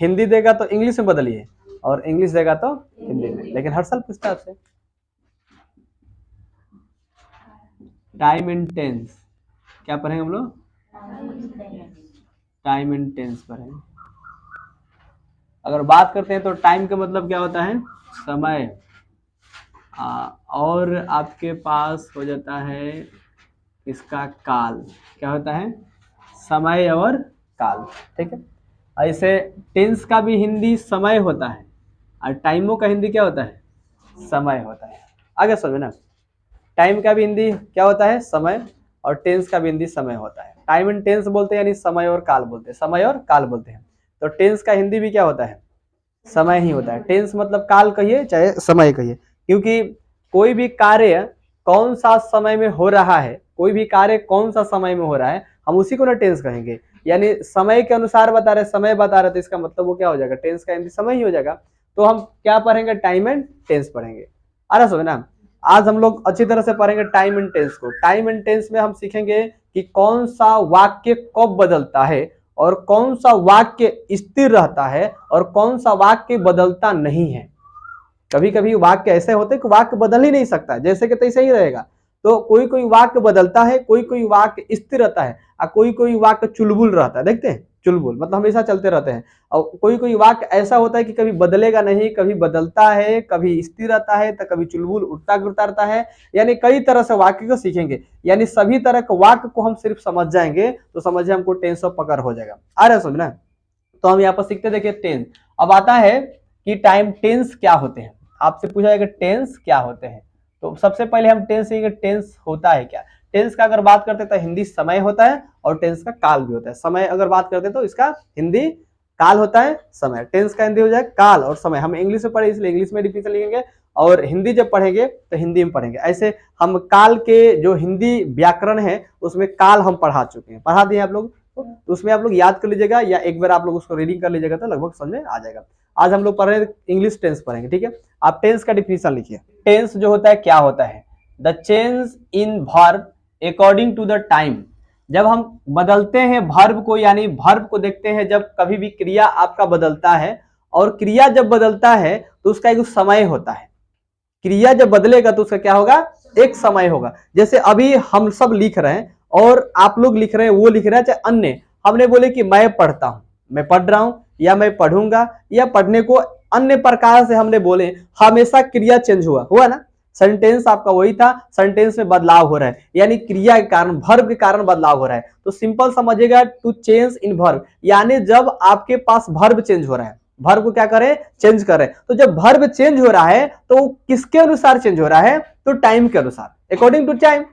हिंदी देगा तो इंग्लिश में बदलिए, और इंग्लिश देगा तो हिंदी में। लेकिन हर साल पूछता है आपसे। टाइम एंड टेंस क्या पढ़ेंगे हम लोग? टाइम एंड टेंस पढ़ेंगे। अगर बात करते हैं तो टाइम का मतलब क्या होता है? समय। और आपके पास हो जाता है इसका काल। क्या होता है? समय और काल। ठीक है। ऐसे टेंस का भी हिंदी समय होता है, और टाइमों का हिंदी क्या होता है? समय होता है। आगे समझो ना, टाइम का भी हिंदी क्या होता है? समय, और टेंस का भी हिंदी समय होता है। टाइम एंड टेंस बोलते हैं, यानी समय और काल बोलते हैं, समय और काल बोलते हैं। तो टेंस का हिंदी भी क्या होता है? समय ही होता है। टेंस मतलब काल कहिए चाहे समय कहिए, क्योंकि कोई भी कार्य कौन सा समय में हो रहा है, कोई भी कार्य कौन सा समय में हो रहा है, हम उसी को ना टेंस कहेंगे। यानी समय के अनुसार बता रहे, समय बता रहे, तो इसका मतलब वो क्या हो जाएगा? टेंस का हिंदी समय ही हो जाएगा। तो हम क्या पढ़ेंगे? टाइम एंड टेंस पढ़ेंगे। आ रहा समझ ना? आज हम लोग अच्छी तरह से पढ़ेंगे टाइम एंड टेंस को। टाइम एंड टेंस में हम सीखेंगे कि कौन सा वाक्य कब बदलता है, और कौन सा वाक्य स्थिर रहता है, और कौन सा वाक्य बदलता नहीं है। कभी कभी वाक्य ऐसे होते हैं कि वाक्य बदल ही नहीं सकता, जैसे कि तैसे ही रहेगा। तो कोई कोई वाक्य बदलता है, कोई कोई वाक्य स्थिर रहता है, और कोई कोई वाक्य चुलबुल रहता है। देखते हैं, चुलबुल मतलब हमेशा चलते रहते हैं। और कोई कोई वाक्य ऐसा होता है कि कभी बदलेगा नहीं, कभी बदलता है, कभी स्थिर रहता है, तो कभी चुलबुल उठता गिरता रहता है। यानी कई तरह से वाक्य को सीखेंगे, यानी सभी तरह के वाक्य को हम सिर्फ समझ जाएंगे तो समझे हमको टेंस ऑफ पकड़ हो जाएगा। आ रहा है समझना? तो हम यहाँ पर सीखते, देखिए टेंस। अब आता है कि टाइम टेंस क्या होते हैं। आपसे पूछा जाएगा टेंस क्या होते हैं, तो सबसे पहले हम टेंस सीखेंगे, टेंस होता है क्या। टेंस का अगर बात करते हैं तो हिंदी समय होता है, और टेंस का काल भी होता है। समय अगर बात करते हैं तो इसका हिंदी काल होता है, समय। टेंस का हिंदी हो जाए काल और समय। हम इंग्लिश में पढ़े इसलिए इंग्लिश में डिफिनेशन लिखेंगे, और हिंदी जब पढ़ेंगे तो हिंदी में पढ़ेंगे। ऐसे हम काल के जो हिंदी व्याकरण है उसमें काल हम पढ़ा चुके हैं, पढ़ा दिए आप लोग, तो उसमें आप लोग याद कर लीजिएगा, या एक बार आप लोग उसको रीडिंग कर लीजिएगा तो लगभग समझ में आ जाएगा। आज हम लोग पढ़ रहे हैं इंग्लिश टेंस पढ़ेंगे। ठीक है, आप टेंस का डिफिनेशन लिखिए। टेंस जो होता है क्या होता है? The change in verb according to the time. जब हम बदलते हैं वर्ब को, यानी वर्ब को देखते हैं जब कभी भी क्रिया आपका बदलता है, और क्रिया जब बदलता है तो उसका एक समय होता है। क्रिया जब बदलेगा तो उसका क्या होगा? एक समय होगा। जैसे अभी हम सब लिख रहे हैं, और आप लोग लिख रहे हैं, वो लिख रहे हैं, चाहे अन्य, हमने बोले कि मैं पढ़ता हूं, मैं पढ़ रहा हूं, या मैं पढ़ूंगा, या पढ़ने को अन्य प्रकार से हमने बोले, हमेशा क्रिया चेंज हुआ ना। सेंटेंस आपका वही था, सेंटेंस में बदलाव हो रहा है, यानी क्रिया के कारण, वर्ब के कारण बदलाव हो रहा है। तो सिंपल समझिएगा, टू चेंज इन वर्ब, यानी जब आपके पास वर्ब चेंज हो रहा है, वर्ब को क्या करें? चेंज करें। तो जब वर्ब चेंज हो रहा है तो किसके अनुसार चेंज हो रहा है? तो टाइम के अनुसार, अकॉर्डिंग टू टाइम।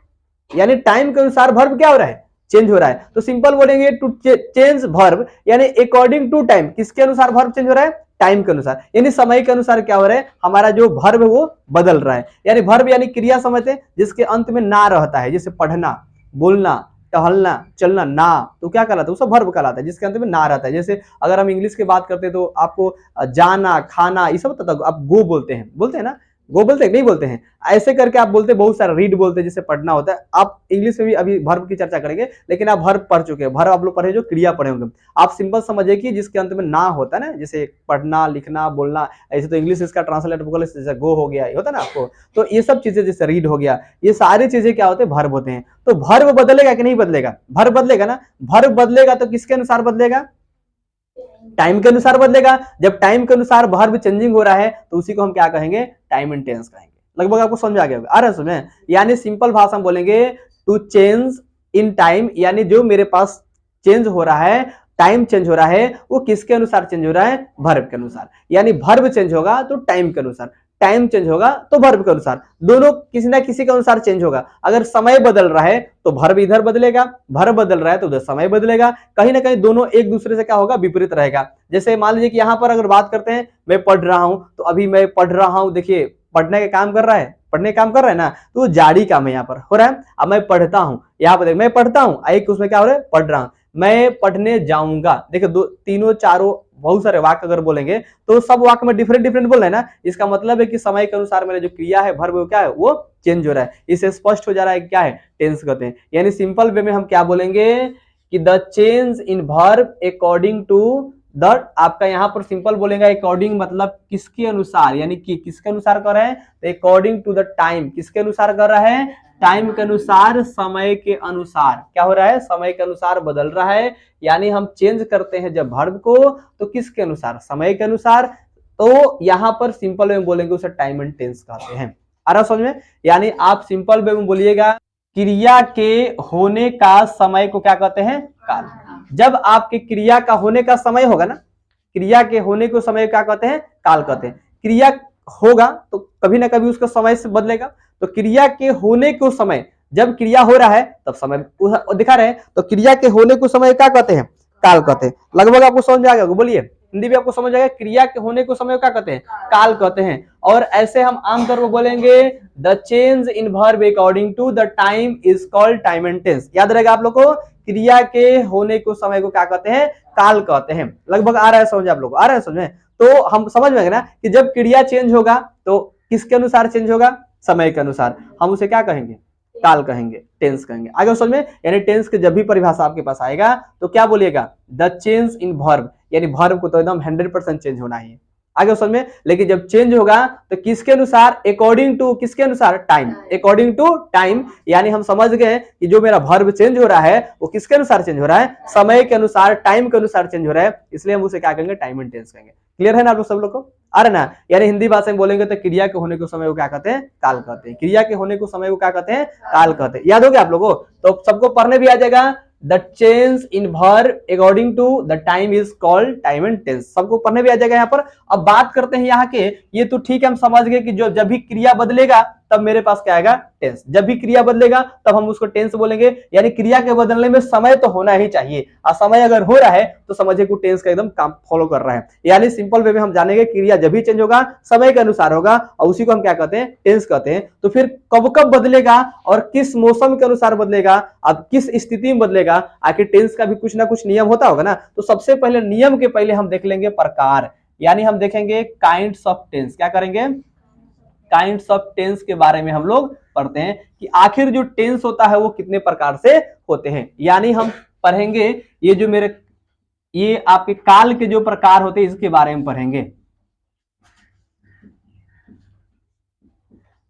यानी टाइम के अनुसार वर्ब क्या हो रहा है? चेंज हो रहा है। तो सिंपल बोलेंगे टू चेंज वर्ब, यानी अकॉर्डिंग टू टाइम। किसके अनुसार वर्ब चेंज हो रहा है? टाइम के अनुसार, यानी समय के अनुसार क्या हो रहा है? हमारा जो वर्ब है वो बदल रहा है। यानी वर्ब यानी क्रिया समझते हैं जिसके अंत में ना रहता है, जैसे पढ़ना, बोलना, टहलना, चलना, ना, तो क्या कहलाता है? वो सब वर्ब कहलाता है जिसके अंत में ना रहता है। जैसे अगर हम इंग्लिश की बात करते हैं तो आपको जाना, खाना, ये सब पता, आप गो बोलते हैं ना, गो बोलते हैं नहीं बोलते हैं, ऐसे करके आप बोलते हैं। बहुत सारा रीड बोलते हैं जिससे पढ़ना होता है। आप इंग्लिश में भी अभी वर्ब की चर्चा करेंगे, लेकिन आप वर्ब पढ़ चुके हैं, वर्ब आप लोग पढ़े जो क्रिया पढ़े होंगे। आप सिंपल समझिए कि जिसके अंत में ना होता है ना, जैसे पढ़ना, लिखना, बोलना, ऐसे तो इंग्लिश इसका ट्रांसलेट बोले जैसे गो हो गया, होता है ना आपको, तो ये सब चीजें, जैसे रीड हो गया, ये सारी चीजें क्या होते हैं? वर्ब होते हैं। तो वर्ब बदलेगा कि नहीं बदलेगा? वर्ब बदलेगा ना। वर्ब बदलेगा तो किसके अनुसार बदलेगा? टाइम के अनुसार बदलेगा। जब टाइम के अनुसार वर्ब चेंजिंग हो रहा है तो उसी को हम क्या कहेंगे? टाइम एंड टेंस कहेंगे। लगभग आपको समझ आ गया होगा। आ रहा है समझ? यानी सिंपल भाषा में बोलेंगे टू चेंज इन टाइम, यानी जो मेरे पास चेंज हो रहा है, टाइम चेंज हो रहा है, वो किसके अनुसार चेंज हो रहा है? वर्ब के अनुसार। यानी वर्ब चेंज होगा तो टाइम के अनुसार, टाइम चेंज होगा तो वर्ब के अनुसार, दोनों किसी ना किसी के अनुसार चेंज होगा। अगर समय बदल रहा है तो वर्ब इधर बदलेगा, वर्ब बदल रहा है तो उधर समय बदलेगा। कहीं ना कहीं दोनों एक दूसरे से क्या होगा? विपरीत रहेगा। जैसे मान लीजिए कि यहां पर अगर बात करते हैं, मैं पढ़ रहा हूं, तो अभी मैं पढ़ रहा हूं, देखिए पढ़ने का काम कर रहा है, पढ़ने का काम कर रहा है ना, तो जारी काम है यहाँ पर हो रहा है। अब मैं पढ़ता हूं, यहाँ पर देख, मैं पढ़ता हूं, एक उसमें क्या हो रहा है? पढ़ रहा हूं। मैं पढ़ने जाऊंगा, देखो दो तीनों चारों बहुत सारे वाक्य अगर बोलेंगे तो सब वाक्य में डिफरेंट डिफरेंट बोल रहे हैं ना। इसका मतलब है कि समय के अनुसार मेरा जो क्रिया है, वर्ब क्या है, वो चेंज हो रहा है। इससे स्पष्ट हो जा रहा है क्या है? टेंस कहते हैं। यानी सिंपल वे में हम क्या बोलेंगे कि the change in verb according to the आपका यहाँ पर सिंपल बोलेगा अकॉर्डिंग मतलब किसके अनुसार, यानी कि किसके अनुसार कर रहे हैं, तो अकॉर्डिंग टू द टाइम, किसके अनुसार कर रहा है, टाइम के अनुसार, समय के अनुसार क्या हो रहा है, समय के अनुसार बदल रहा है। यानी हम चेंज करते हैं जब वर्ब को तो किसके अनुसार, समय के अनुसार। तो यहाँ पर सिंपल वे में बोलेंगे उसे टाइम एंड टेंस कहते हैं। आ रहा समझ में, यानी आप सिंपल वे में बोलिएगा क्रिया के होने का समय को क्या कहते हैं, काल। जब आपके क्रिया का होने का समय होगा ना, क्रिया के होने को समय क्या कहते हैं, काल कहते हैं। क्रिया होगा तो कभी ना कभी उसका समय से बदलेगा, तो क्रिया के होने को समय, जब क्रिया हो रहा है तब समय दिखा रहे हैं, तो क्रिया के होने को समय क्या कहते हैं, काल कहते हैं। लगभग आपको समझ में आ गया, बोलिए हिंदी भी आपको समझ आएगा, क्रिया के होने को समय क्या कहते हैं, काल कहते हैं। और ऐसे हम आमतौर पर बोलेंगे the change in verb according to the time is called time and tense. याद रहेगा आप लोग को, क्रिया के होने को समय को क्या कहते हैं, काल कहते हैं। लगभग आ रहा है समझ, आप लोग आ रहा है समझ में। तो हम समझ में ना कि जब क्रिया चेंज होगा तो किसके अनुसार चेंज होगा, समय के अनुसार, हम उसे क्या कहेंगे, काल कहेंगे, टेंस कहेंगे। आगे समझ में, यानी टेंस के जब भी परिभाषा आपके पास आएगा तो क्या बोलिएगा, द चेंज इन वर्ब, यानी वर्ब को तो एकदम 100% चेंज होना है। आगे समझ में, लेकिन जब चेंज होगा तो किसके अनुसार, अकॉर्डिंग टू, किसके अनुसार, टाइम, अकॉर्डिंग टू टाइम। यानी हम समझ गए कि जो मेरा वर्ब चेंज हो रहा है वो किसके अनुसार चेंज हो रहा है, समय के अनुसार, टाइम के अनुसार चेंज हो रहा है, इसलिए हम उसे क्या कहेंगे, टाइम एंड टेंस कहेंगे। क्लियर है ना आप लोग सब लोग को, आ रहा ना। यानी हिंदी भाषा में बोलेंगे तो क्रिया के होने को समय को क्या कहते हैं, काल कहते हैं। क्रिया के होने को समय को क्या कहते हैं, काल कहते हैं। याद हो गया आप लोगों को, तो सबको पढ़ने भी आ जाएगा, the change in verb according to the time is called time and tense, सबको पढ़ने भी आ जाएगा यहाँ पर। अब बात करते हैं यहाँ के, ये तो ठीक है हम समझ गए कि जो जब भी क्रिया बदलेगा तब मेरे पास क्या आएगा, टेंस। जब भी क्रिया बदलेगा तब हम उसको टेंस बोलेंगे, यानी क्रिया के बदलने में समय तो होना ही चाहिए, और समय अगर हो रहा है तो समझिए कि टेंस का एकदम काम फॉलो कर रहा है। यानी सिंपल वे में हम जानेंगे क्रिया जब भी चेंज होगा समय के अनुसार होगा, और उसी को हम क्या कहते हैं, टेंस कहते हैं। तो फिर कब कब बदलेगा और किस मौसम के अनुसार बदलेगा, अब किस स्थिति में बदलेगा, आखिर टेंस का भी कुछ ना कुछ नियम होता होगा ना। तो सबसे पहले नियम के पहले हम देख लेंगे प्रकार, यानी हम देखेंगे काइंड्स ऑफ टेंस। क्या करेंगे, काइंड्स ऑफ टेंस के बारे में हम लोग पढ़ते हैं कि आखिर जो टेंस होता है वो कितने प्रकार से होते हैं। यानी हम पढ़ेंगे ये जो मेरे, ये आपके काल के जो प्रकार होते हैं इसके बारे में पढ़ेंगे।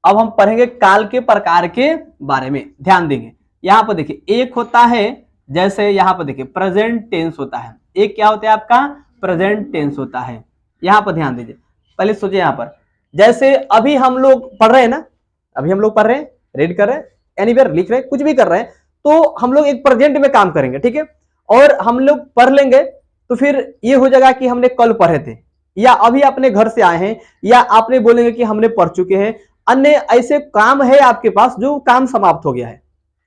अब हम पढ़ेंगे काल के प्रकार के बारे में, ध्यान देंगे। यहां पर देखिए, एक होता है, जैसे यहां पर देखिए प्रेजेंट टेंस होता है, एक क्या होता है आपका, प्रेजेंट टेंस होता है। यहां पर ध्यान दीजिए, पहले सोचिए यहां पर, जैसे अभी हम लोग पढ़ रहे हैं ना, अभी हम लोग पढ़ रहे हैं, रीड कर रहे हैं, एनीवेयर लिख रहे हैं, कुछ भी कर रहे हैं, तो हम लोग एक प्रेजेंट में काम करेंगे, ठीक है। और हम लोग पढ़ लेंगे तो फिर ये हो जाएगा कि हमने कल पढ़े थे, या अभी अपने घर से आए हैं, या आपने बोलेंगे कि हमने पढ़ चुके हैं। अन्य ऐसे काम है आपके पास जो काम समाप्त हो गया है,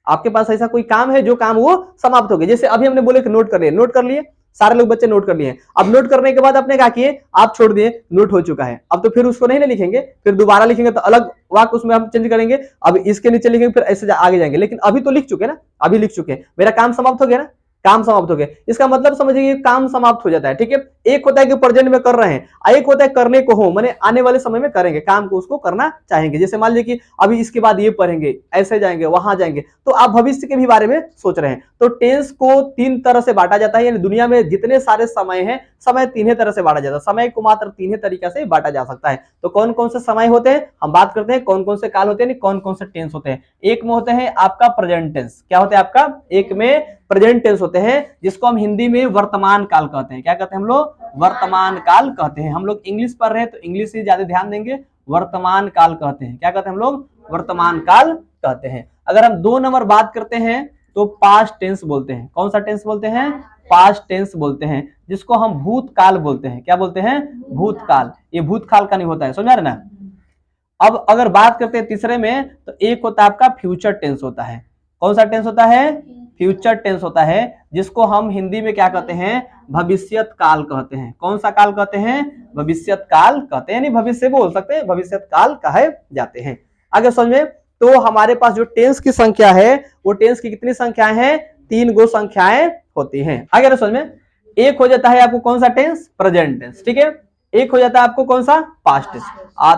आपके पास ऐसा कोई काम है जो काम वो समाप्त हो गया। जैसे अभी हमने बोले कि नोट कर लिए, नोट कर लिए, सारे लोग बच्चे नोट कर लिए। अब नोट करने के बाद आपने क्या किए, आप छोड़ दिए, नोट हो चुका है। अब तो फिर उसको नहीं लिखेंगे, फिर दोबारा लिखेंगे तो अलग वाक्य उसमें हम चेंज करेंगे, अब इसके नीचे लिखेंगे, फिर ऐसे आगे जाएंगे। लेकिन अभी तो लिख चुके ना, अभी लिख चुके हैं, मेरा काम समाप्त हो गया ना, काम समाप्त हो गया। इसका मतलब समझिए काम समाप्त हो जाता है, ठीक है। एक होता है कि प्रेजेंट में कर रहे हैं, एक होता है करने को हो, माने आने वाले समय में करेंगे काम को, उसको करना चाहेंगे। जैसे मान लीजिए कि अभी इसके बाद ये पढ़ेंगे, ऐसे जाएंगे, वहां जाएंगे, तो आप भविष्य के भी बारे में सोच रहे हैं। तो टेंस को तीन तरह से बांटा जाता है, यानी दुनिया में जितने सारे समय हैं, समय तीन ही तरह से बांटा जाता है। समय को मात्र तीन ही तरीके से बांटा जा सकता है। तो कौन कौन से समय होते हैं, हम बात करते हैं कौन कौन से काल होते हैं, कौन कौन से टेंस होते हैं। एक में होते हैं आपका प्रेजेंट टेंस, क्या होता है आपका, एक में प्रेजेंट टेंस होते हैं, जिसको हम हिंदी में वर्तमान काल कहते हैं। क्या कहते हैं हम लोग, वर्तमान काल कहते हैं। हम लोग इंग्लिश पढ़ रहे हैं तो इंग्लिश से ज्यादा ध्यान देंगे, वर्तमान काल कहते हैं। क्या कहते हैं हम लोग, वर्तमान काल कहते हैं। अगर हम 2 नंबर बात करते हैं तो पास्ट टेंस बोलते हैं। कौन सा टेंस बोलते हैं, पास्ट टेंस बोलते हैं, जिसको हम भूतकाल बोलते हैं। क्या बोलते हैं, भूतकाल। ये भूतकाल का नहीं होता है, समझ रहे ना। अब अगर बात करते हैं तीसरे में, तो एक होता है आपका फ्यूचर टेंस होता है। कौन सा टेंस होता है, फ्यूचर टेंस होता है, जिसको हम हिंदी में क्या कहते हैं, भविष्यत काल कहते हैं। कौन सा काल कहते हैं, भविष्यत काल कहते हैं, नहीं भविष्य बोल सकते हैं, भविष्यत काल कहे जाते हैं। आगे समझ में, तो हमारे पास जो टेंस की संख्या है, वो टेंस की कितनी संख्याएं हैं, 3 गो संख्याएं होती हैं। आगे समझ में, एक हो जाता है आपको कौन सा टेंस, प्रेजेंट टेंस, ठीक है। एक हो जाता है आपको कौन सा, पास्ट टेंस।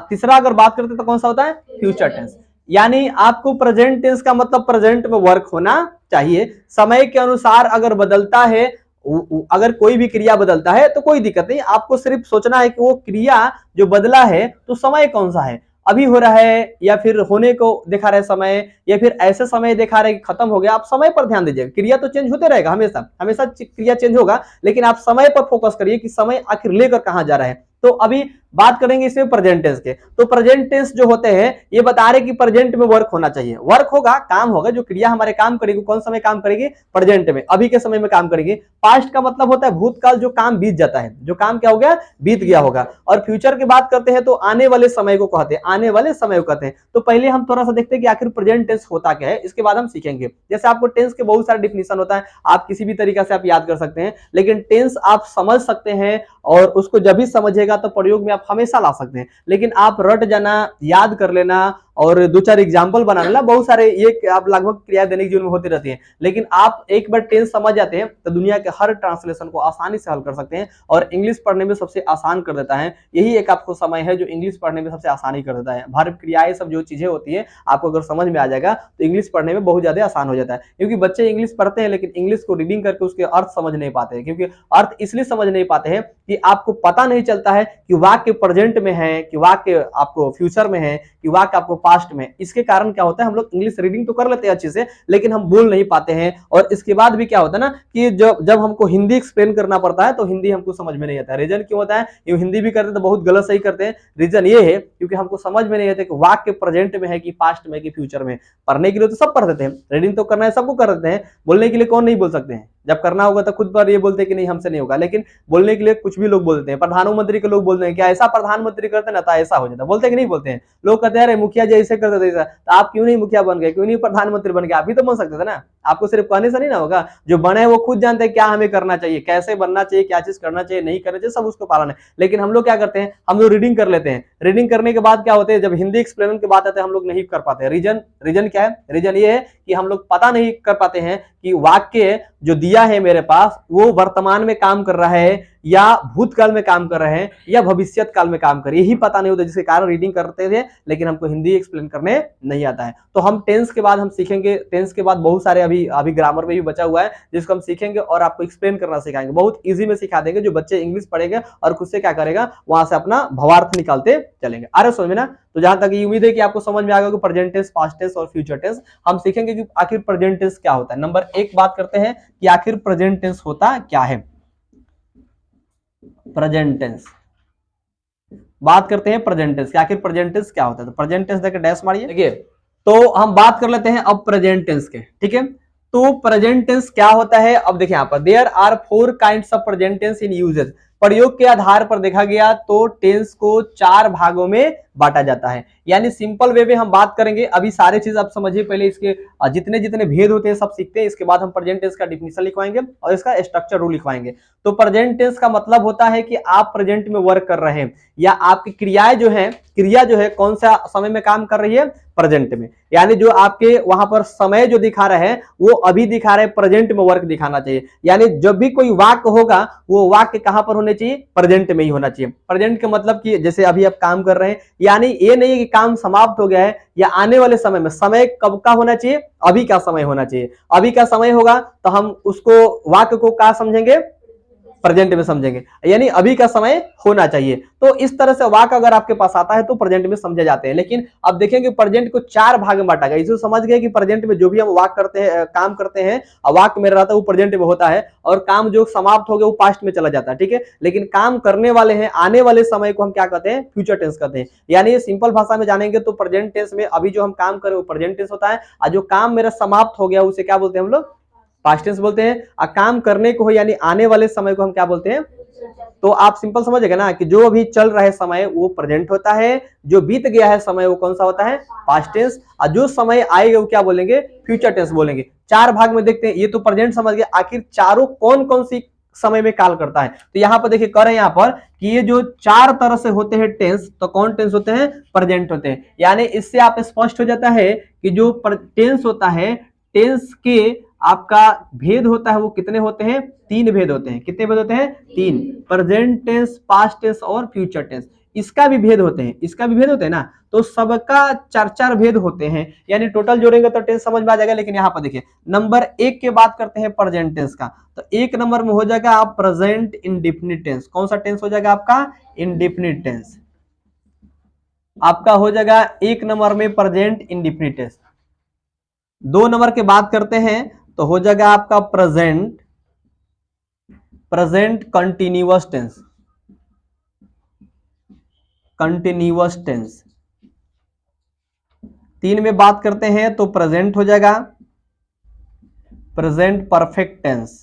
तीसरा अगर बात करते हैं तो कौन सा होता है, फ्यूचर टेंस। यानी आपको प्रेजेंट टेंस का मतलब प्रेजेंट में वर्क होना चाहिए, समय के अनुसार अगर बदलता है अगर कोई भी क्रिया बदलता है तो कोई दिक्कत नहीं, आपको सिर्फ सोचना है कि वो क्रिया जो बदला है तो समय कौन सा है, अभी हो रहा है या फिर होने को दिखा रहा है समय, या फिर ऐसे समय दिखा रहा है कि खत्म हो गया। आप समय पर ध्यान दीजिए, क्रिया तो चेंज होते रहेगा, हमेशा हमेशा क्रिया चेंज होगा, लेकिन आप समय पर फोकस करिए कि समय आखिर लेकर कहां जा रहा है। तो अभी बात करेंगे इसमें प्रेजेंट टेंस के। तो प्रेजेंट टेंस जो होते हैं ये बता रहे कि प्रेजेंट में वर्क होना चाहिए, वर्क होगा, काम होगा, जो क्रिया हमारे काम करेगी कौन समय काम करेगी, प्रेजेंट में, अभी के समय में काम करेगी। पास्ट का मतलब होता है भूतकाल, जो काम बीत जाता है, जो काम क्या हो गया, बीत गया होगा। और फ्यूचर की बात करते हैं तो आने वाले समय को कहते हैं, आने वाले समय को कहते हैं। तो पहले हम थोड़ा सा देखते हैं कि आखिर प्रेजेंट टेंस होता क्या है, इसके बाद हम सीखेंगे। जैसे आपको टेंस के बहुत सारे डिफिनेशन होता है, आप किसी भी तरीका से आप याद कर सकते हैं, लेकिन टेंस आप समझ सकते हैं और उसको जब भी समझेगा तो प्रयोग में आप हमेशा ला सकते हैं। लेकिन आप रट जाना, याद कर लेना और दो चार एग्जाम्पल बना लेना, बहुत सारे ये आप लगभग क्रिया दैनिक जीवन में होती रहती है। लेकिन आप एक बार टेंस समझ जाते हैं तो दुनिया के हर ट्रांसलेशन को आसानी से हल कर सकते हैं, और इंग्लिश पढ़ने में सबसे आसान कर देता है। यही एक आपको समय है जो इंग्लिश पढ़ने में सबसे आसानी कर देता है। भार्व क्रियाएं सब जो चीजें होती है आपको अगर समझ में आ जाएगा तो इंग्लिश पढ़ने में बहुत ज्यादा आसान हो जाता है। क्योंकि बच्चे इंग्लिश पढ़ते हैं लेकिन इंग्लिश को रीडिंग करके उसके अर्थ समझ नहीं पाते हैं। क्योंकि अर्थ इसलिए समझ नहीं पाते हैं कि आपको पता नहीं चलता है कि वाक्य प्रेजेंट में है, कि वाक्य आपको फ्यूचर में है, कि वाक्य आपको पास्ट में। इसके कारण क्या होता है, हम लोग इंग्लिश रीडिंग तो कर लेते हैं अच्छे से, लेकिन हम बोल नहीं पाते हैं। और इसके बाद भी क्या होता है ना कि जब हमको हिंदी एक्सप्लेन करना पड़ता है तो हिंदी हमको समझ में नहीं आता है। रीजन क्यों होता है, ये हिंदी भी करते हैं तो बहुत गलत सही करते हैं। रीजन ये है क्योंकि हमको समझ में नहीं आता कि वाक्य प्रेजेंट में है कि पास्ट में कि फ्यूचर में। पढ़ने के लिए तो सब पढ़ देते हैं, रीडिंग तो करना है सबको कर देते हैं, बोलने के लिए कौन नहीं बोल सकते हैं। जब करना होगा तो खुद पर ये बोलते हैं कि नहीं हमसे नहीं होगा, लेकिन बोलने के लिए कुछ भी लोग बोलते हैं। प्रधानमंत्री के लोग बोलते हैं क्या ऐसा प्रधानमंत्री करते ना तो ऐसा हो जाता, बोलते कि नहीं बोलते हैं। लोग कहते हैं अरे मुखिया जी ऐसे करते थे, तो आप क्यों नहीं मुखिया बन गए, क्यों नहीं प्रधानमंत्री बन गए, आप भी तो बन सकते थे ना। आपको सिर्फ कहने से नहीं ना होगा, जो बने वो खुद जानते हैं क्या हमें करना चाहिए, कैसे बनना चाहिए, क्या चीज करना चाहिए, नहीं करना चाहिए, सब उसको पालन है। लेकिन हम लोग क्या करते हैं, हम लोग रीडिंग कर लेते हैं। रीडिंग करने के बाद क्या होते हैं, जब हिंदी एक्सप्लेन की बात आती है हम लोग नहीं कर पाते। रीजन क्या है, रीजन ये है कि हम लोग पता नहीं कर पाते हैं कि वाक्य जो दिया है मेरे पास वो वर्तमान में काम कर रहा है या भूतकाल में काम कर रहे हैं या भविष्यत काल में काम कर रहे हैं, यही पता नहीं होता, जिसके कारण रीडिंग करते थे लेकिन हमको हिंदी एक्सप्लेन करने नहीं आता है। तो हम टेंस के बाद हम सीखेंगे, टेंस के बाद बहुत सारे अभी ग्रामर में भी बचा हुआ है जिसको हम सीखेंगे और आपको एक्सप्लेन करना सिखाएंगे, बहुत इजी में सिखा देंगे, जो बच्चे इंग्लिश पढ़ेंगे और खुद से क्या करेगा वहां से अपना भावार्थ निकालते चलेंगे। आ रहे समझ में ना। तो जहां तक ये उम्मीद है कि आपको समझ में आ गया कि प्रेजेंट टेंस, पास्ट टेंस और फ्यूचर टेंस। हम सीखेंगे कि आखिर प्रेजेंट टेंस क्या होता है। नंबर एक बात करते हैं कि आखिर प्रेजेंट टेंस होता क्या है। प्रेजेंट टेंस बात करते हैं, प्रेजेंट टेंस आखिर प्रेजेंट टेंस क्या होता है। तो प्रेजेंट टेंस देकर डैश मारिए। देखिए तो हम बात कर लेते हैं अब प्रेजेंट टेंस के, ठीक है। तो प्रेजेंट टेंस क्या होता है, अब देखिए यहां पर there are 4 kinds of present tense in usages. प्रयोग के आधार पर देखा गया तो टेंस को 4 भागों में बांटा जाता है। यानी सिंपल वे में हम बात करेंगे, अभी सारे चीज आप समझिए, पहले इसके जितने जितने भेद होते हैं सब सीखते हैं, इसके बाद हम प्रेजेंट टेंस का डिफिनेशन लिखवाएंगे और इसका स्ट्रक्चर रूल लिखवाएंगे। तो प्रेजेंट टेंस का मतलब होता है कि आप प्रेजेंट में वर्क कर रहे हैं या आपकी क्रियाएं जो है, क्रिया जो है कौन सा समय में काम कर रही है, प्रेजेंट में। यानी जो आपके वहां पर समय जो दिखा रहे हैं वो अभी दिखा रहे हैं, प्रेजेंट में वर्क दिखाना चाहिए। यानी जब भी कोई वाक्य होगा वो वाक्य कहां पर होने चाहिए, प्रेजेंट में ही होना चाहिए। प्रेजेंट का मतलब कि जैसे अभी आप काम कर रहे हैं, यानी ये नहीं कि काम समाप्त हो गया है या आने वाले समय में, समय कब का होना चाहिए, अभी का समय होना चाहिए। अभी का समय होगा तो हम उसको वाक्य को क्या समझेंगे, प्रेजेंट में समझेंगे, यानी अभी का समय होना चाहिए। तो इस तरह से वाक्य अगर आपके पास आता है तो प्रेजेंट में समझे जाते हैं। लेकिन अब देखेंगे प्रेजेंट को 4 भाग में बांटा गया। इसे समझ गए कि प्रेजेंट में जो भी हम वाक्य करते हैं, काम करते हैं, वाक्य में रहता है वो प्रेजेंट में होता है, और काम जो समाप्त हो गया वो पास्ट में चला जाता है, ठीक है। लेकिन काम करने वाले हैं, आने वाले समय को हम क्या कहते हैं, फ्यूचर टेंस कहते हैं। यानी सिंपल भाषा में जानेंगे तो प्रेजेंट टेंस में अभी जो हम काम करें वो प्रेजेंट टेंस होता है, और जो काम मेरा समाप्त हो गया उसे क्या बोलते हैं हम लोग, पास्ट टेंस बोलते हैं। और काम करने को हो यानी आने वाले समय को हम क्या बोलते हैं। तो आप सिंपल समझ गए ना कि जो अभी चल रहा है समय वो प्रेजेंट होता है, जो बीत गया है समय वो कौन सा होता है, पास्ट टेंस, और जो समय आएगा वो क्या बोलेंगे, फ्यूचर टेंस बोलेंगे। 4 भाग में देखते हैं, ये तो प्रेजेंट समझ गए, आखिर चारों कौन कौन सी समय में काल करता है। तो यहाँ पर देखिए कर रहे हैं यहाँ पर कि ये जो 4 तरह से होते हैं टेंस, तो कौन टेंस होते हैं, प्रेजेंट होते हैं। यानी इससे आप स्पष्ट हो जाता है कि जो टेंस होता है, टेंस के आपका भेद होता है वो कितने होते हैं, 3 भेद होते हैं। कितने भेद होते हैं, 3, प्रेजेंट टेंस, पास्ट टेंस और फ्यूचर टेंस। इसका भी भेद होते हैं, इसका भी भेद होते हैं ना, तो सबका 4-4 भेद होते हैं, यानी टोटल जोड़ेंगे तो टेंस समझ में आ जाएगा। लेकिन यहाँ पर देखिए नंबर 1 के बात करते हैं प्रेजेंट टेंस का, तो 1 नंबर में हो जाएगा आप प्रेजेंट इंडेफिनिट टेंस। कौन सा टेंस हो जाएगा आपका? इंडेफिनिट टेंस आपका हो जाएगा 1 नंबर में प्रेजेंट इंडेफिनिट टेंस। 2 नंबर के बात करते हैं तो हो जाएगा आपका present continuous tense, continuous tense. 3 में बात करते हैं तो प्रेजेंट हो जाएगा प्रेजेंट परफेक्ट टेंस।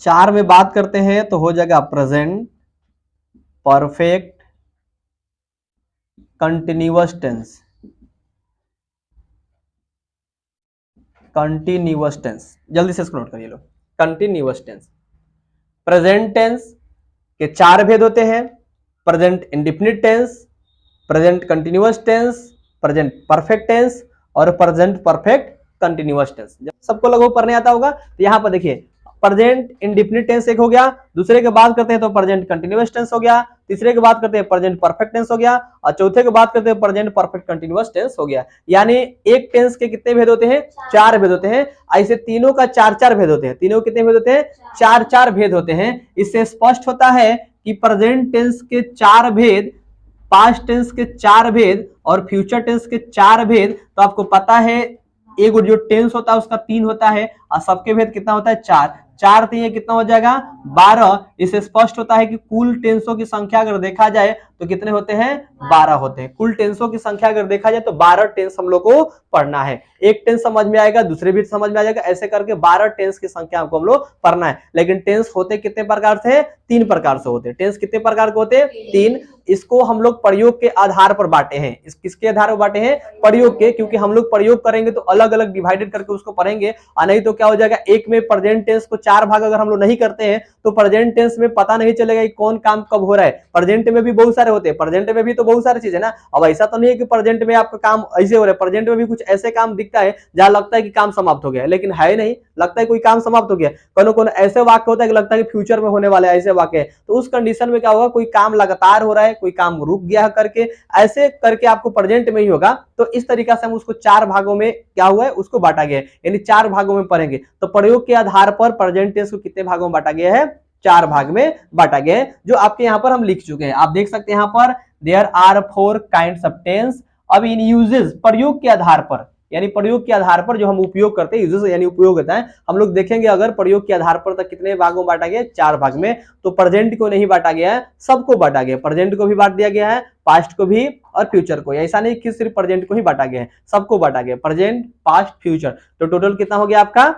4 में बात करते हैं तो हो जाएगा present perfect continuous tense, continuous tense. जल्दी से इसको नोट करिए लो, कंटिन्यूअस टेंस। प्रेजेंट टेंस के 4 भेद होते हैं, present indefinite tense, present continuous tense, present perfect tense और प्रेजेंट परफेक्ट कंटिन्यूअस टेंस। सबको लगभग पढ़ने आता होगा। तो यहाँ पर देखिए प्रेजेंट इंडेफिनिट टेंस एक हो गया, दूसरे के बात करते हैं तो प्रेजेंट कंटिन्यूअस टेंस हो गया, तीसरे के बात करते हैं प्रेजेंट परफेक्ट टेंस हो गया और चौथे के बात करते हैं प्रेजेंट परफेक्ट कंटिन्यूअस टेंस हो गया। यानी एक टेंस के कितने भेद होते हैं? 4 भेद होते हैं। ऐसे तीनों का 4-4 भेद होते हैं। तीनों कितने भेद होते हैं? 4-4 भेद होते हैं। इससे स्पष्ट होता है कि प्रेजेंट टेंस के 4 भेद, पास्ट टेंस के 4 भेद और फ्यूचर टेंस के 4 भेद। तो आपको पता है एक जो टेंस होता है उसका 3 होता है और सबके भेद कितना होता है? 4। 4 3 कितना हो जाएगा? 12। इससे स्पष्ट होता है कि कुल टेंसों की संख्या अगर देखा जाए तो कितने होते हैं? 12 होते हैं। कुल टेंसों की संख्या अगर देखा जाए तो 12 टेंस हम लोग को पढ़ना है। एक टेंस समझ में आएगा, दूसरे भी समझ में आ जाएगा, ऐसे करके 12 टेंस की संख्या हमको हम लोग पढ़ना है। लेकिन टेंस होते कितने प्रकार से? 3 प्रकार से होते हैं। टेंस कितने प्रकार के होते हैं? 3। इसको हम लोग प्रयोग के आधार पर बांटे हैं। इस किसके आधार पर बांटे हैं? प्रयोग के, क्योंकि हम लोग प्रयोग करेंगे तो अलग अलग डिवाइडेड करके उसको पढ़ेंगे और नहीं तो क्या हो जाएगा, एक में प्रेजेंट टेंस को 4 भाग अगर हम लोग नहीं करते हैं तो प्रेजेंट टेंस में पता नहीं चलेगा कि कौन काम कब हो रहा है। प्रेजेंट में भी बहुत सारे होते हैं, प्रेजेंट में भी तो बहुत सारी चीजें ना। अब ऐसा तो नहीं है कि प्रेजेंट में आपका काम ऐसे हो रहा है, प्रेजेंट में भी कुछ ऐसे काम दिखता है जहां लगता है कि काम समाप्त हो गया, लेकिन है नहीं, लगता है कोई काम समाप्त हो गया। कौन ऐसे वाक्य होता है कि लगता है कि फ्यूचर में होने वाला है, ऐसे वाक्य है। तो उस कंडीशन में क्या होगा, कोई काम लगातार हो रहा है, कोई काम रुक गया करके, ऐसे करके आपको प्रेजेंट में ही होगा। तो इस तरीका से हम उसको 4 भागों में क्या हुआ है, उसको बांटा गया है, यानी 4 भागों में पढ़ेंगे। तो प्रयोग के आधार पर प्रेजेंट टेंस को कितने भागों में बांटा गया है? 4 भाग में बांटा गया है, जो आपके यहाँ पर हम लिख चुके हैं। आप देख सकते हैं यहाँ पर there are 4 kinds of tense. अब इन यूजेस, प्रयोग के आधार पर, यानी प्रयोग के आधार पर जो हम उपयोग करते हैं, यूजेस यानी उपयोग होता है, हम लोग देखेंगे अगर प्रयोग के आधार पर तो कितने भागों में बांटा गया? 4 भाग में। तो प्रेजेंट को नहीं बांटा गया है, सबको बांटा गया है। प्रेजेंट को भी बांट दिया गया है, पास्ट को भी और फ्यूचर को। ऐसा नहीं कि सिर्फ प्रेजेंट को ही बांटा गया है, सबको बांटा गया, प्रेजेंट पास्ट फ्यूचर। तो टोटल कितना हो गया आपका?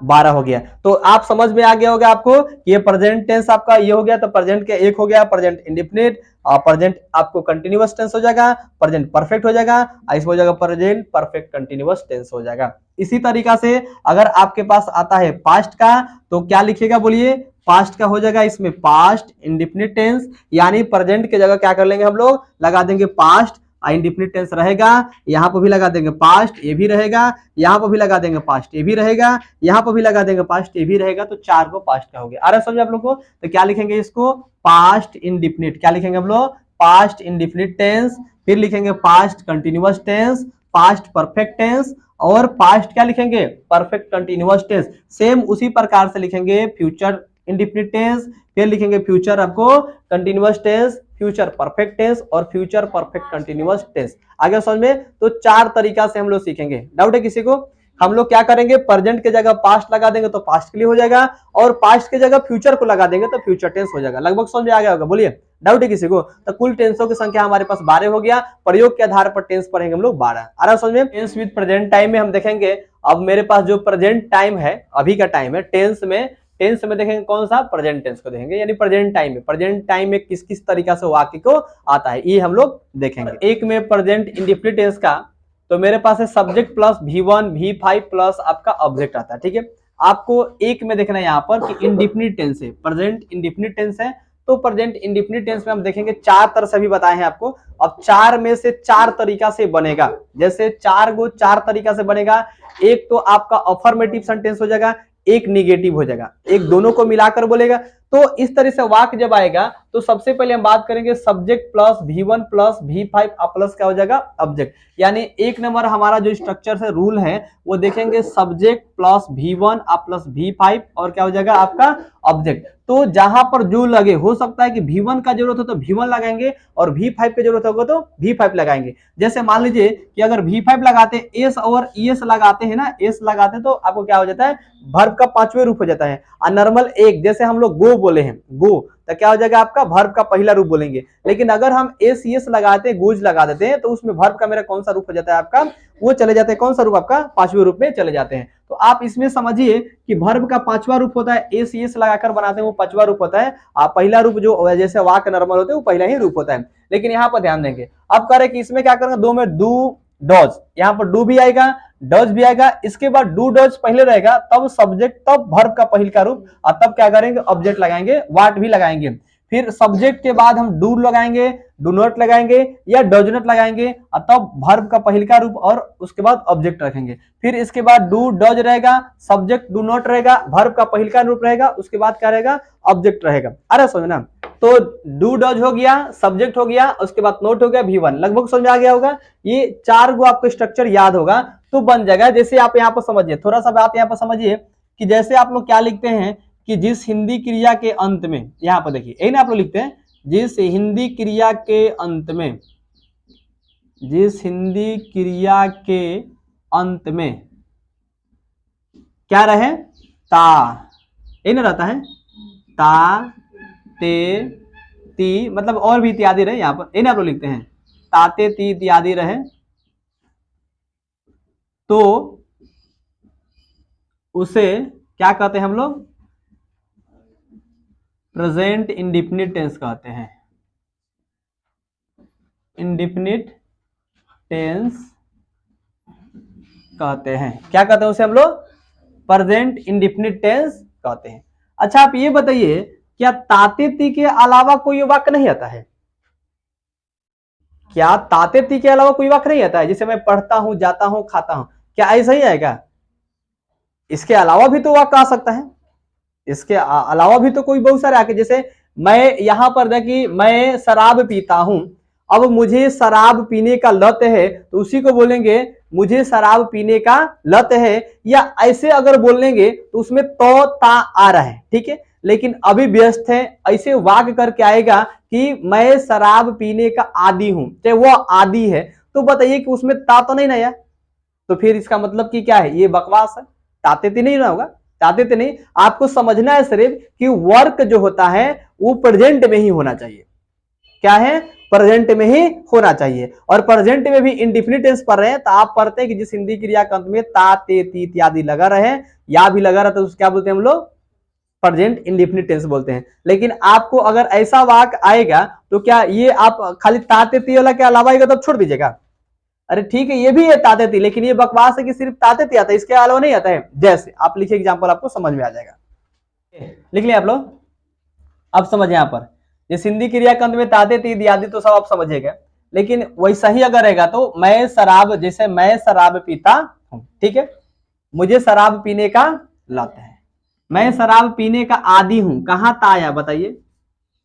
12 हो गया। तो आप समझ में आ गया होगा आपको कि ये प्रेजेंट टेंस आपका ये हो गया। तो प्रेजेंट के 1 हो गया प्रेजेंट इंडेफिनिट, और प्रेजेंट आपको कंटिन्यूअस टेंस हो जाएगा, प्रेजेंट परफेक्ट हो जाएगा, इसमें हो जाएगा प्रेजेंट परफेक्ट कंटिन्यूअस टेंस हो जाएगा। इसी तरीका से अगर आपके पास आता है पास्ट का, तो क्या लिखिएगा बोलिए? पास्ट का हो जाएगा इसमें पास्ट इंडेफिनिट टेंस, यानी प्रेजेंट की जगह क्या कर लेंगे हम लोग? लगा देंगे पास्ट। इंडेफिनिट टेंस रहेगा, यहाँ पर भी लगा देंगे पास्ट, ये भी रहेगा, यहाँ पर भी लगा देंगे पास्ट, ये भी रहेगा, यहाँ पर भी लगा देंगे पास्ट, ये भी रहेगा। तो 4 को पास्ट का हो गया। आ रहा है समझ आप लोग को? तो क्या लिखेंगे इसको? Past indefinite. क्या लिखेंगे हम लोग? Past indefinite tense. फिर लिखेंगे past continuous tense, past perfect tense और पास्ट क्या लिखेंगे? Perfect continuous tense. सेम उसी प्रकार से लिखेंगे फ्यूचर इंडेफिनिट टेंस, फिर लिखेंगे फ्यूचर आपको continuous tense, future perfect tense और फ्यूचर परफेक्ट कंटिन्यूअस टेंस। आगे समझ में? तो 4 तरीका से हम लोग सीखेंगे। डाउट है किसी को? हम लोग क्या करेंगे, प्रेजेंट के जगह पास्ट लगा देंगे तो पास्ट के लिए हो जाएगा, और पास्ट के जगह फ्यूचर को लगा देंगे तो फ्यूचर टेंस हो जाएगा। लगभग समझ में आ गया होगा? बोलिए, डाउट है किसी को? तो कुल टेंसों की संख्या हमारे पास 12 हो गया। प्रयोग के आधार पर टेंस पढ़ेंगे हम लोग 12। आ रहा समझ में? टेंस विद प्रेजेंट टाइम में हम देखेंगे। अब मेरे पास जो प्रेजेंट टाइम है, अभी का टाइम है, टेंस में देखेंगे कौन सा? प्रेजेंट टेंस को देखेंगे, यानी प्रेजेंट टाइम में किस किस तरीका से वाक्य को आता है, ये हम लोग देखेंगे। एक में प्रेजेंट इंडेफिनिट टेंस का, तो मेरे पास है subject plus V1 V5 plus आपका ऑब्जेक्ट आता है। ठीक है, आपको एक में देखना है यहाँ पर कि इंडेफिनिट टेंस है, प्रेजेंट इंडेफिनिट टेंस है। तो प्रेजेंट इंडेफिनिट टेंस में हम देखेंगे 4 तरह से भी बताए हैं आपको। अब 4 में से 4 तरीका से बनेगा, जैसे 4 तरीका से बनेगा। एक तो आपका अफर्मेटिव सेंटेंस हो जाएगा, एक निगेटिव हो जाएगा, एक दोनों को मिलाकर बोलेगा। तो इस तरह से वाक्य जब आएगा तो सबसे पहले हम बात करेंगे subject plus V1 plus V5 plus क्या हो जाएगा ऑब्जेक्ट। यानी एक नंबर हमारा जो स्ट्रक्चर से रूल है वो देखेंगे subject plus V1 plus V5 और क्या हो जाएगा आपका ऑब्जेक्ट। तो जहां पर जो लगे, हो सकता है कि V1 का जरूरत हो तो V1 लगाएंगे और V5 की जरूरत होगा तो V5 लगाएंगे। जैसे मान लीजिए कि अगर V5 लगाते एस और ES लगाते हैं ना, एस लगाते तो आपको क्या हो जाता है, वर्ब का पांचवें रूप हो जाता है। नॉर्मल एक, जैसे हम लोग गो बोले हैं, गो, तो क्या हो जाएगा आपका वर्ब का पहला रूप बोलेंगे। लेकिन अगर हम एस ES लगाते हैं, गोज लगा देते हैं, तो उसमें वर्ब का मेरा कौन सा रूप हो जाता है आपका, वो चले जाते हैं, कौन सा रूप आपका, पांचवें रूप में चले जाते हैं। तो आप इसमें समझिए कि वर्ब का पांचवा रूप होता है, एस ES लगाकर बनाते हैं वो पांचवा रूप होता है। आप पहला रूप जो जैसे वाक्य नॉर्मल होते हैं वो पहला ही रूप होता है। लेकिन यहाँ पर ध्यान देंगे, अब कह रहे कि इसमें क्या करेंगे, दो में डू डॉज, यहाँ पर डू भी आएगा डॉज भी आएगा, इसके बाद डू डॉज पहले रहेगा, तब सब्जेक्ट, तब वर्ब का पहल का रूप, और तब क्या करेंगे ऑब्जेक्ट लगाएंगे, व्हाट भी लगाएंगे। फिर सब्जेक्ट के बाद हम डू लगाएंगे, डू नॉट लगाएंगे या डज नॉट लगाएंगे, और तब वर्ब का पहल का रूप और उसके बाद ऑब्जेक्ट रखेंगे। फिर इसके बाद डू डज रहेगा, सब्जेक्ट डू नॉट रहेगा, वर्ब का पहल का रूप रहेगा, उसके बाद क्या रहेगा ऑब्जेक्ट रहेगा। अरे समझना, तो डू डज हो गया, सब्जेक्ट हो गया, उसके बाद नोट हो गया, V1, लगभग समझ में आ गया होगा। ये चार गो आपको स्ट्रक्चर याद होगा तो बन जाएगा। जैसे आप यहाँ पर समझिए, थोड़ा सा बात यहाँ पर समझिए कि जैसे आप लोग क्या लिखते हैं कि जिस हिंदी क्रिया के अंत में, यहाँ पर देखिए यही ना आप लोग लिखते हैं, जिस हिंदी क्रिया के अंत में, जिस हिंदी क्रिया के अंत में क्या रहे, ता, यही ना रहता है, ता ते ती, मतलब और भी इत्यादि रहे, यहाँ पर यही ना आप लोग लिखते हैं, ताते ती इत्यादि रहे, तो उसे क्या कहते हैं हम लोग, प्रेजेंट इंडिफिनिट टेंस कहते हैं। इंडिफिनिट टेंस कहते हैं, क्या कहते हैं उसे हम लोग, प्रेजेंट इंडिफिनिट टेंस कहते हैं। अच्छा आप ये बताइए, क्या ताते ती के अलावा कोई वाक्य नहीं आता है, क्या ताते ती के अलावा कोई वाक्य नहीं आता है, जैसे मैं पढ़ता हूं, जाता हूं, खाता हूं, क्या ऐसा ही आएगा? इसके अलावा भी तो वाक्य आ सकता है, इसके अलावा भी तो कोई बहुत सारे आके, जैसे मैं यहां पर देखिए मैं शराब पीता हूं, अब मुझे शराब पीने का लत है तो उसी को बोलेंगे मुझे शराब पीने का लत है, या ऐसे अगर बोलेंगे तो उसमें तो ता आ रहा है, ठीक है, लेकिन अभी व्यस्त है, ऐसे वाक्य करके आएगा कि मैं शराब पीने का आदी हूं, चाहे वो आदी है, तो बताइए कि उसमें ता तो नहीं आया, तो फिर इसका मतलब कि क्या है, ये बकवास है, ताते ती नहीं होगा, ताते ती नहीं। आपको समझना है सिर्फ कि वर्क जो होता है वो प्रेजेंट में ही होना चाहिए, क्या है, प्रेजेंट में ही होना चाहिए। और प्रेजेंट में भी इंडिफिनिट टेंस पढ़ रहे हैं तो आप पढ़ते हैं कि जिस हिंदी क्रिया के अंत में ता ते ती इत्यादि लगा रहे, या भी लगा रहा, तो क्या बोलते हैं हम लोग, प्रेजेंट इंडिफिनिट टेंस बोलते हैं। लेकिन आपको अगर ऐसा वाक्य आएगा तो क्या ये आप खाली ता ते ती वाला के अलावा आएगा तब छोड़ दीजिएगा, अरे ठीक है ये भी है ताते ती, लेकिन ये बकवास है कि सिर्फ ताते ती आता है, इसके अलावा नहीं आता है। जैसे आप लिखिए एग्जांपल, आपको समझ में आ जाएगा, लिख लिया आप लोग, अब समझे यहाँ पर जिस हिंदी क्रिया के अंत में ताते ती इत्यादि तो सब आप समझिएगा, लेकिन वैसा ही अगर रहेगा तो मैं शराब, जैसे मैं शराब पीता हूं, ठीक है, मुझे शराब पीने का लत है, मैं शराब पीने का आदी हूं, कहां ता आया बताइए,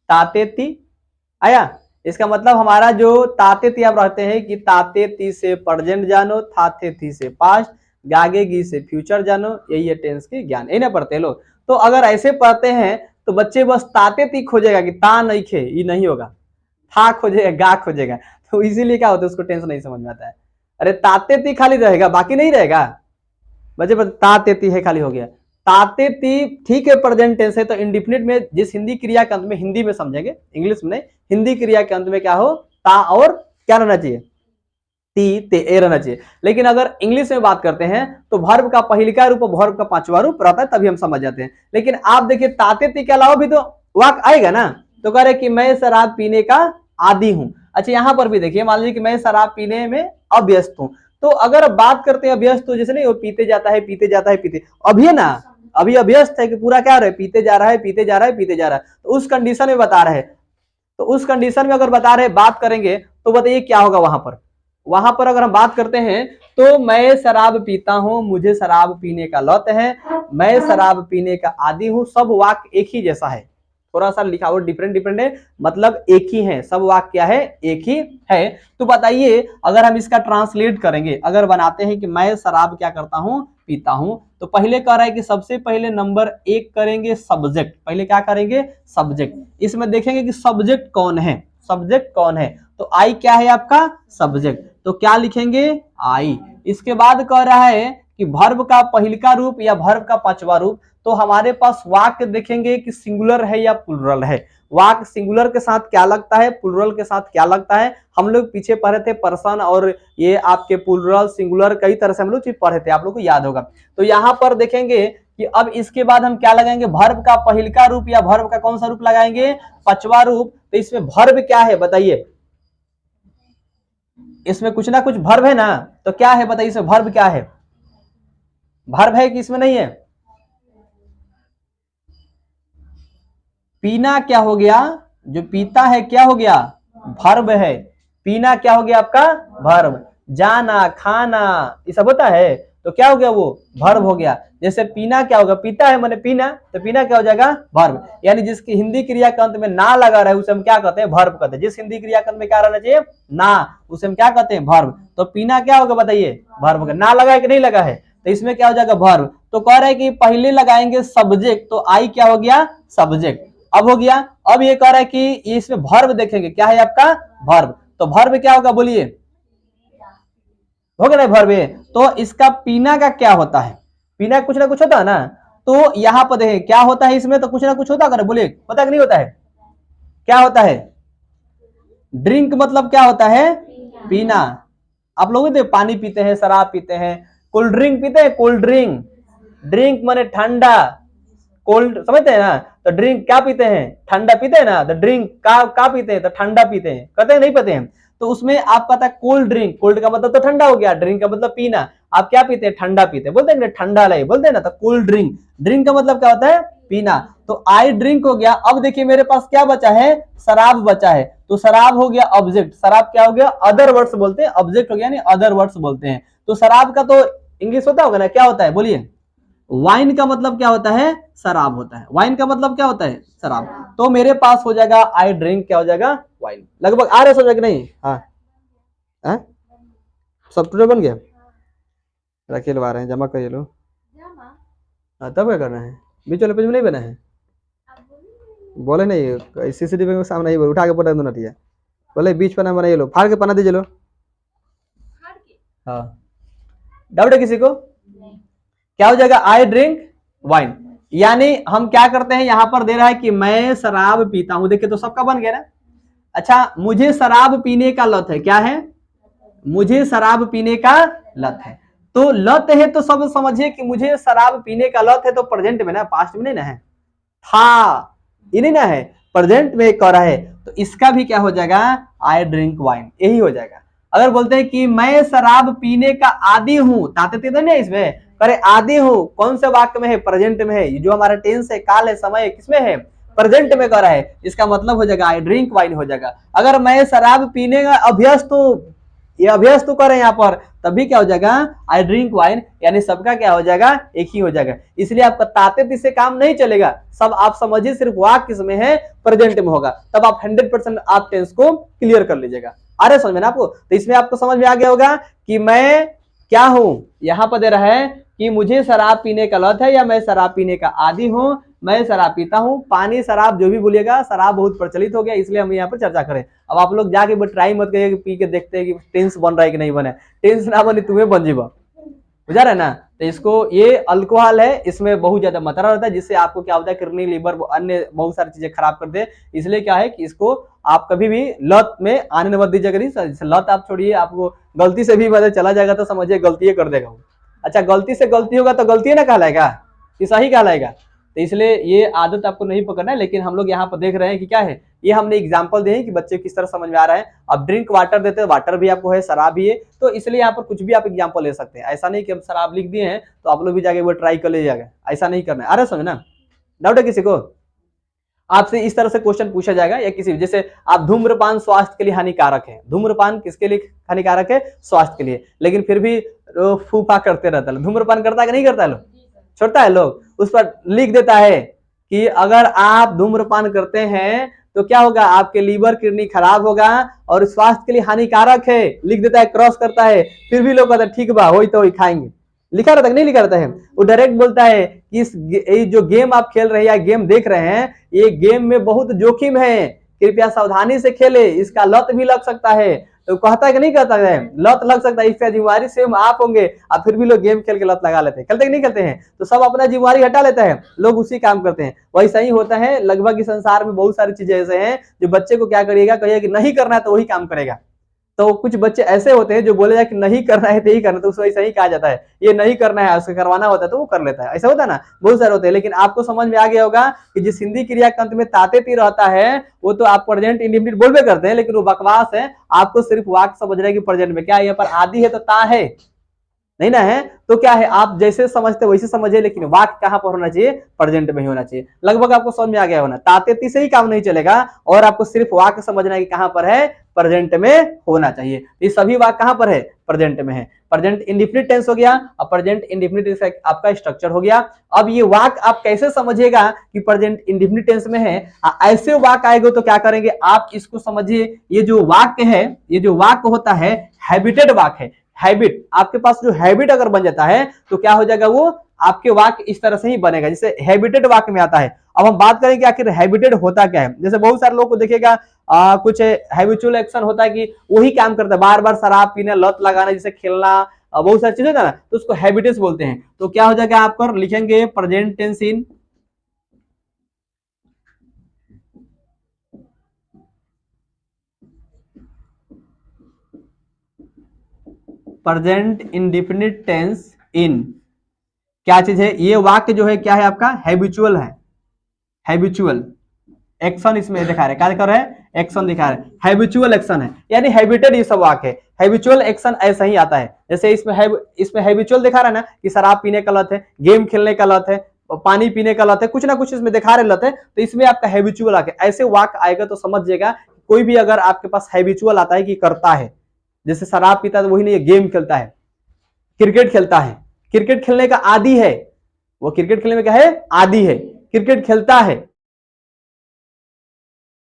ताते ती आया। इसका मतलब हमारा जो ताते ती आप रहते हैं कि ताते ती से प्रेजेंट जानो, थाते ती से पास्ट, गागे गी से फ्यूचर जानो, यही है टेंस की ज्ञान, यही ना पढ़ते हैं लोग। तो अगर ऐसे पढ़ते हैं तो बच्चे बस ताते ती खोजेगा कि ता नहीं खे, ये नहीं होगा, था खोजेगा, गा खोजेगा, तो इसीलिए क्या होता है उसको टेंस नहीं समझ में आता है। अरे ताते ती खाली रहेगा, बाकी नहीं रहेगा, बच्चे ताते ती है खाली हो गया, ताते ती ठीक है प्रेजेंट टेंस है, तो इंडिफिनिट में जिस हिंदी क्रिया के अंत में, हिंदी में समझेंगे इंग्लिश में नहीं, हिंदी क्रिया के अंत में क्या हो, ता और क्या रहना चाहिए, ती ते ए रहना चाहिए। लेकिन अगर इंग्लिश में बात करते हैं तो वर्ब का पहलिका रूप और वर्ब का पांचवा रूप रहता है, तभी हम समझ जाते हैं। लेकिन आप देखिए ताते ती के अलावा भी तो वाक्य आएगा ना, तो कह रहे कि मैं शराब पीने का आदी हूं। अच्छा यहां पर भी देखिए, मान लीजिए कि मैं शराब पीने में अभ्यस्त हूं, तो अगर बात करते हैं अभ्यस्त, तो जैसे नहीं वो पीते जाता है, पीते जाता है, पीते, अभी है ना, अभी अभ्यस्त है कि पूरा क्या रहे, पीते जा रहा है, पीते जा रहा है, पीते जा रहा है, तो उस कंडीशन में बता रहे हैं, तो उस कंडीशन में अगर बता रहे बात करेंगे तो बताइए क्या होगा वहां पर, वहां पर अगर हम बात करते हैं तो मैं शराब पीता हूं, मुझे शराब पीने का लत है, मैं शराब पीने का आदी हूं, सब वाक्य एक ही जैसा है, थोड़ा सा लिखावट डिफरेंट डिफरेंट है, मतलब एक ही है, सब वाक्य क्या है, एक ही है। तो बताइए अगर हम इसका ट्रांसलेट करेंगे, अगर बनाते हैं कि मैं शराब क्या करता हूं, पीता हूं, तो पहले कह रहा है कि सबसे पहले नंबर 1 करेंगे सब्जेक्ट, पहले क्या करेंगे, सब्जेक्ट। इसमें देखेंगे कि सब्जेक्ट कौन है, सब्जेक्ट कौन है, तो आई क्या है आपका सब्जेक्ट, तो क्या लिखेंगे आई। इसके बाद कह रहा है कि वर्ब का पहिलका रूप या वर्ब का पांचवा रूप, तो हमारे पास वाक्य देखेंगे कि सिंगुलर है या प्लुरल है, वाक्य सिंगुलर के साथ क्या लगता है, प्लुरल के साथ क्या लगता है। हम लोग पीछे पढ़े थे पर्सन और ये आपके प्लुरल सिंगुलर कई तरह से हम लोग चीज पढ़े थे, आप लोग को याद होगा। तो यहां पर देखेंगे कि अब इसके बाद हम क्या लगाएंगे, वर्ब का पहिलका रूप या वर्ब का कौन सा रूप लगाएंगे, पांचवा रूप। तो इसमें वर्ब क्या है बताइए, इसमें कुछ ना कुछ वर्ब है ना, तो क्या है बताइए, इसमें वर्ब क्या है, वर्ब है कि इसमें नहीं है। पीना क्या हो गया, जो पीता है क्या हो गया, वर्ब है, पीना क्या हो गया आपका वर्ब, जाना खाना ये सब होता है, तो क्या हो गया वो वर्ब हो गया। जैसे पीना क्या होगा, पीता है माने पीना, तो पीना क्या हो जाएगा वर्ब, यानी जिसकी हिंदी क्रिया के अंत में ना लगा रहे उसे हम क्या कहते हैं, वर्ब कहते हैं। जिस हिंदी क्रिया के अंत में क्या रहना चाहिए, ना, उसे हम क्या कहते हैं, वर्ब। तो पीना क्या होगा बताइए, वर्ब, ना लगा है कि नहीं लगा है, तो इसमें क्या हो जाएगा वर्ब। तो कह रहे हैं कि पहले लगाएंगे सब्जेक्ट, तो आई क्या हो गया सब्जेक्ट, अब हो गया। अब ये कह रहा है कि इसमें वर्ब देखेंगे, क्या है आपका वर्ब, तो वर्ब क्या होगा बोलिए, हो गया ना वर्ब। तो इसका पीना का क्या होता है, पीना कुछ ना कुछ होता है ना, तो यहां पर देखें क्या होता है इसमें, तो कुछ ना कुछ होता है, बोलिए पता कि नहीं होता है, क्या होता है, ड्रिंक मतलब क्या होता है, पीना। आप लोग तो पानी पीते हैं, शराब पीते हैं, कोल्ड ड्रिंक पीते हैं, कोल्ड ड्रिंक, ड्रिंक माने ठंडा, कोल्ड समझते हैं ना, तो ड्रिंक क्या पीते हैं, ठंडा पीते हैं ना, तो ड्रिंक का पीते हैं, तो ठंडा पीते हैं, कहते हैं नहीं पीते हैं। तो उसमें आप कहता है कोल्ड ड्रिंक, कोल्ड का मतलब तो ठंडा हो गया, ड्रिंक का मतलब पीना, आप क्या पीते हैं, ठंडा पीते हैं, बोलते हैं ना ठंडा लगे बोलते हैं ना, तो कोल्ड ड्रिंक, ड्रिंक का मतलब क्या होता है पीना। तो आई ड्रिंक हो गया। अब देखिए मेरे पास क्या बचा है, शराब बचा है, तो शराब हो गया ऑब्जेक्ट, शराब क्या हो गया, अदर वर्ड्स बोलते हैं, ऑब्जेक्ट हो गया नहीं अदर वर्ड्स बोलते हैं। तो शराब का तो इंग्लिश होता होगा ना, क्या होता है बोलिए, वाइन का मतलब क्या होता है, शराब होता है, वाइन का मतलब क्या होता है शराब। तो मेरे पास हो जाएगा आई ड्रिंक क्या हो जाएगा वाइन। लगभग आ रहे समझ कि नहीं, हाँ सब टूटे बन गया, रखिए लवा रहे हैं, जमा करिए लो, हाँ तब क्या करना है, बीच वाले पेज में नहीं बना है, बोले नहीं सीसीटीवी के सामने ही बोले, उठा के पटा दो नटिया, बोले बीच पना बनाइए लो, फाड़ के पना दीजिए लो, हाँ डाउट है किसी को, क्या हो जाएगा आई ड्रिंक वाइन। यानी हम क्या करते हैं, यहां पर दे रहा है कि मैं शराब पीता हूं, देखिए तो सबका बन गया ना। अच्छा मुझे शराब पीने का लत है, क्या है, मुझे शराब पीने का लत है, तो लत है तो सब समझिए कि मुझे शराब पीने का लत है, तो प्रेजेंट में ना, पास्ट में नहीं ना है, था ये नहीं ना है, प्रेजेंट में कर रहा है, तो इसका भी क्या हो जाएगा आई ड्रिंक वाइन, यही हो जाएगा। अगर बोलते हैं कि मैं शराब पीने का आदी हूं, ताते तो नहीं इसमें, करे आदी हूं, कौन से वाक्य में है, प्रेजेंट में है, जो हमारा टेंस है, काल है, समय है, किसमें है, प्रेजेंट में कर रहा है, इसका मतलब हो जाएगा आई ड्रिंक वाइन हो जाएगा। अगर मैं शराब पीने का अभ्यस्त हूं, ये अभ्यस्त तो करें यहाँ पर, तभी क्या हो जाएगा आई ड्रिंक वाइन, यानी सबका क्या हो जाएगा एक ही हो जाएगा। इसलिए आपका ताते से काम नहीं चलेगा, सब आप समझिए सिर्फ वाक्य किसमें है, प्रेजेंट में होगा, तब आप 100% आप टेंस को क्लियर कर लीजिएगा। आ रहे समझ में ना आपको, तो इसमें आपको समझ में आ गया होगा कि मैं क्या हूं, यहां पर दे रहा है कि मुझे शराब पीने का लत है या मैं शराब पीने का आदी हूं, मैं शराब पीता हूं, पानी शराब जो भी बोलिएगा, शराब बहुत प्रचलित हो गया, इसलिए हम यहाँ पर चर्चा करें। अब आप लोग जाके ट्राई मत करिए कि पी के देखते हैं कि टेंस बन रहा है कि नहीं बने, टेंस ना बने तुम्हें बन जीवा, बुझा रहे ना। तो इसको, ये अल्कोहल है, इसमें बहुत ज्यादा मात्रा रहता है, जिससे आपको क्या होता है किडनी लिवर अन्य बहुत सारी चीजें खराब कर दे, इसलिए क्या है कि इसको आप कभी भी लत में आने मत दीजिएगा। नहीं लत आप छोड़िए, आपको गलती से भी मतलब चला जाएगा तो समझिए गलती कर देगा वो। अच्छा गलती से गलती होगा तो गलती ना कहलाएगा, ये सही कहलाएगा, तो इसलिए ये आदत आपको नहीं पकड़ना है। लेकिन हम लोग यहाँ पर देख रहे हैं कि क्या है, ये हमने एग्जांपल दिए कि बच्चे किस तरह समझ में आ रहा है। अब ड्रिंक वाटर देते हैं, वाटर भी आपको है, शराब भी है, तो इसलिए यहाँ पर कुछ भी आप एग्जांपल ले सकते हैं। ऐसा नहीं कि हम शराब लिख दिए हैं तो आप लोग भी जाके वो ट्राई कर लीजिएगा, ऐसा नहीं करना है। आ रहा समझ ना, डाउट है किसी को, आपसे इस तरह से क्वेश्चन पूछा जाएगा, या किसी जैसे आप धूम्रपान स्वास्थ्य के लिए हानिकारक है, धूम्रपान किसके लिए हानिकारक है? स्वास्थ्य के लिए, लेकिन फिर भी फूफा करते रहता है। धूम्रपान करता है कि नहीं करता है? लोग छोड़ता है, लोग उस पर लिख देता है कि अगर आप धूम्रपान करते हैं तो क्या होगा, आपके लीवर किडनी खराब होगा और स्वास्थ्य के लिए हानिकारक है, लिख देता है, क्रॉस करता है, फिर भी लोग कहते हैं ठीक बा, वही तो वही खाएंगे। लिखा रहता है नहीं लिखा रहता है? वो डायरेक्ट बोलता है कि इस जो गेम आप खेल रहे हैं या गेम देख रहे हैं, ये गेम में बहुत जोखिम है, कृपया सावधानी से खेले, इसका लत भी लग सकता है। तो कहता है कि नहीं कहता है? लत लग सकता है, इसका जिम्मेवारी सेम आप होंगे, और फिर भी लोग गेम खेल के लत लगा लेते हैं। खेलते कि नहीं खेलते हैं? तो सब अपना जिम्मेवारी हटा लेता है, लोग उसी काम करते हैं। वैसा ही होता है लगभग इस संसार में, बहुत सारी चीजें ऐसे हैं जो बच्चे को क्या करिएगा, कहिएगा कि नहीं करना है तो वही काम करेगा। तो कुछ बच्चे ऐसे होते हैं जो बोलेगा कि नहीं करना है तो ही करना, तो उसको ऐसा ही कहा जाता है, ये नहीं करना है, उसको करवाना होता है तो वो कर लेता है। ऐसा होता है ना, बहुत सारे होते हैं। लेकिन आपको समझ में आ गया होगा कि जिस हिंदी क्रिया के अंत में ताते ती रहता है, वो तो आप प्रेजेंट इंडेफिनिट बोलबे करते हैं, लेकिन वो बकवास है। आपको सिर्फ वाक्य समझ रहे हैं कि प्रेजेंट में क्या, यहाँ पर आदि है तो ता है, नहीं ना है तो क्या है, आप जैसे समझते वैसे समझिए, लेकिन वाक्य कहां पर होना चाहिए? प्रेजेंट में ही होना चाहिए। लगभग आपको समझ में आ गया होना, ताते ती से ही काम नहीं चलेगा, और आपको सिर्फ वाक्य समझना है कि कहां पर है, प्रेजेंट में होना चाहिए। ये सभी वाक्य कहां पर है? प्रेजेंट में है। प्रेजेंट इंडेफिनिट टेंस हो गया, और प्रेजेंट इंडेफिनिट आपका स्ट्रक्चर हो गया। अब ये वाक्य आप कैसे समझिएगा कि प्रेजेंट इंडेफिनिट टेंस में है? ऐसे वाक्य आएगा तो क्या करेंगे आप, इसको समझिए। ये जो वाक्य है, ये जो वाक्य होता है हैबिटेड वाक्य है। हैबिट, आपके पास जो हैबिट अगर बन जाता है तो क्या हो जाएगा, वो आपके वाक्य इस तरह से ही बनेगा, जैसे हैबिटेड वाक्य में आता है। अब हम बात करें कि आखिर हैबिटेड होता क्या है। जैसे बहुत सारे लोग को देखिएगा, कुछ हैबिचुअल एक्शन होता है कि वही काम करता है, बार बार शराब पीना, लत लगाना, जैसे खेलना, बहुत सारी चीजें ना, तो उसको हैबिटेस बोलते हैं। तो क्या हो जाएगा, आप पर लिखेंगे present tense in present indefinite tense in क्या चीज है, ये वाक्य जो है क्या है आपका, हैबिचुअल है। हैबिचुअल एक्शन इसमें दिखा रहे, क्या दिखा रहे हैं, एक्शन दिखा रहे, हैबिचुअल एक्शन है, यानी हैबिटेड ये सब वाक्य है। हैबिचुअल एक्शन ऐसा ही आता है, जैसे इसमें हैबिचुअल दिखा रहा है ना कि शराब पीने का लत है, गेम खेलने का लत है, पानी पीने का लत है, कुछ ना कुछ इसमें दिखा रहे लत है, तो इसमें आपका हैबिचुअल आके ऐसे वाक्य आएगा तो समझिएगा। कोई भी अगर आपके पास हैबिचुअल आता है कि करता है, जैसे शराब पीता है तो वही नहीं, गेम खेलता है, क्रिकेट खेलता है, क्रिकेट खेलने का आदी है, वो क्रिकेट खेलने में क्या है, आदी है, क्रिकेट खेलता है,